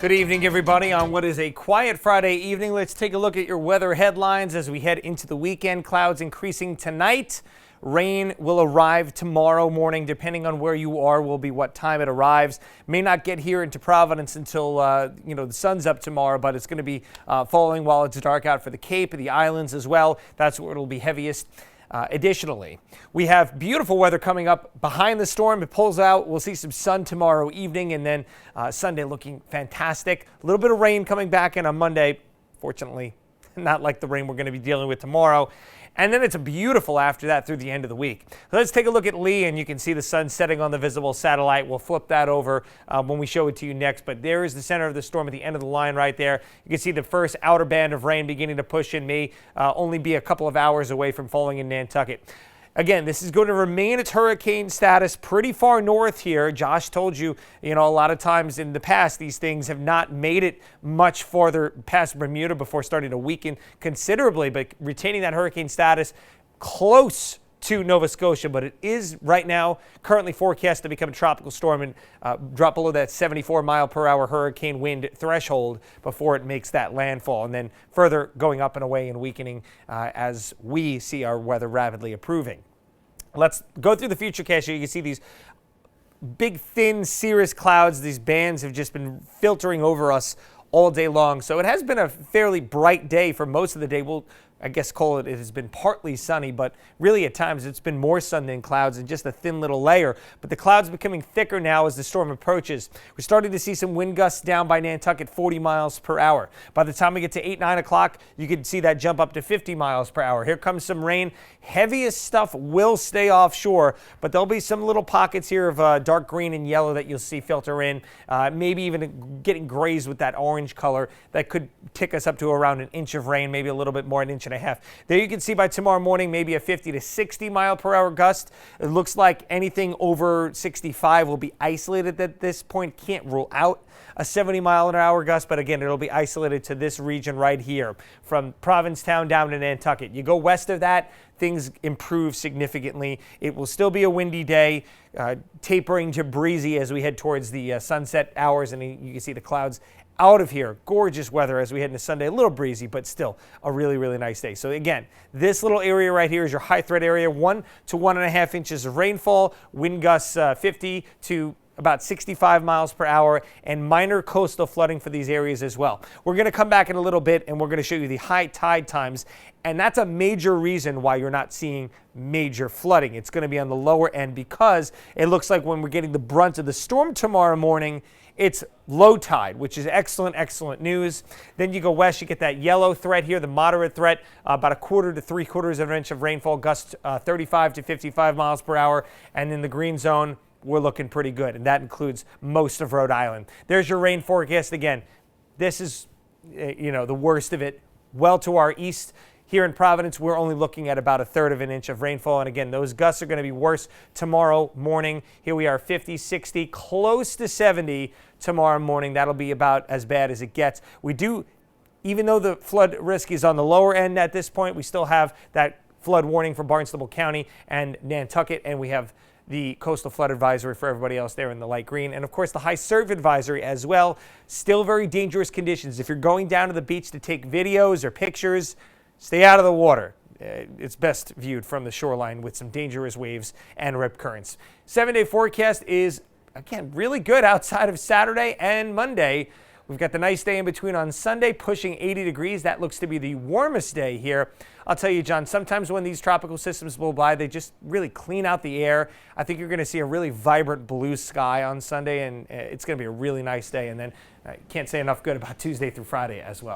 Good evening, everybody, on what is a quiet Friday evening. Let's take a look at your weather headlines as we head into the weekend. Clouds increasing tonight. Rain will arrive tomorrow morning, depending on where you are, will be what time it arrives. May not get here into Providence until, the sun's up tomorrow, but it's going to be falling while it's dark out for the Cape and the islands as well. That's where it'll be heaviest. Additionally, we have beautiful weather coming up behind the storm. It pulls out. We'll see some sun tomorrow evening, and then Sunday looking fantastic. A little bit of rain coming back in on Monday. Fortunately, not like the rain we're going to be dealing with tomorrow. And then it's beautiful after that through the end of the week. So let's take a look at Lee, and you can see the sun setting on the visible satellite. We'll flip that over when we show it to you next. But there is the center of the storm at the end of the line right there. You can see the first outer band of rain beginning to push in. May only be a couple of hours away from falling in Nantucket. Again, this is going to remain its hurricane status pretty far north here. Josh told you, a lot of times in the past, these things have not made it much farther past Bermuda before starting to weaken considerably, but retaining that hurricane status close to Nova Scotia, but it is right now currently forecast to become a tropical storm and drop below that 74-mile-per-hour hurricane wind threshold before it makes that landfall, and then further going up and away and weakening as we see our weather rapidly improving. Let's go through the futurecast here. You can see these big, thin, cirrus clouds. These bands have just been filtering over us all day long. So it has been a fairly bright day for most of the day. We'll, I guess, call it has been partly sunny, but really at times it's been more sun than clouds and just a thin little layer. But the clouds becoming thicker now as the storm approaches. We're starting to see some wind gusts down by Nantucket, 40 miles per hour. By the time we get to 8, 9 o'clock, you can see that jump up to 50 miles per hour. Here comes some rain. Heaviest stuff will stay offshore, but there'll be some little pockets here of dark green and yellow that you'll see filter in, maybe even getting grazed with that orange color that could tick us up to around an inch of rain, maybe a little bit more, an inch and a half. There you can see by tomorrow morning maybe a 50 to 60 mile per hour gust. It looks like anything over 65 will be isolated at this point. Can't rule out a 70 mile an hour gust, but again, it'll be isolated to this region right here from Provincetown down to Nantucket. You go west of that, things improve significantly. It will still be a windy day, tapering to breezy as we head towards the sunset hours, and you can see the clouds out of here. Gorgeous weather as we head into Sunday. A little breezy, but still a really, really nice day. So again, this little area right here is your high threat area. 1 to 1.5 inches of rainfall, wind gusts 50 to about 65 miles per hour, and minor coastal flooding for these areas as well. We're going to come back in a little bit, and we're going to show you the high tide times, and that's a major reason why you're not seeing major flooding. It's going to be on the lower end because it looks like when we're getting the brunt of the storm tomorrow morning, it's low tide, which is excellent, excellent news. Then you go west, you get that yellow threat here, the moderate threat, about 1/4 to 3/4 of an inch of rainfall, gusts 35 to 55 miles per hour, and in the green zone, we're looking pretty good, and that includes most of Rhode Island. There's your rain forecast again. This is, the worst of it. Well to our east here in Providence, we're only looking at about 1/3 of an inch of rainfall, and again, those gusts are going to be worse tomorrow morning. Here we are, 50, 60, close to 70 tomorrow morning. That'll be about as bad as it gets. We do, even though the flood risk is on the lower end at this point, we still have that flood warning for Barnstable County and Nantucket, and we have the coastal flood advisory for everybody else there in the light green, and of course the high surf advisory as well. Still very dangerous conditions. If you're going down to the beach to take videos or pictures, stay out of the water. It's best viewed from the shoreline with some dangerous waves and rip currents. 7-day forecast is, again, really good outside of Saturday and Monday. We've got the nice day in between on Sunday, pushing 80 degrees. That looks to be the warmest day here. I'll tell you, John, sometimes when these tropical systems blow by, they just really clean out the air. I think you're going to see a really vibrant blue sky on Sunday, and it's going to be a really nice day. And then I can't say enough good about Tuesday through Friday as well.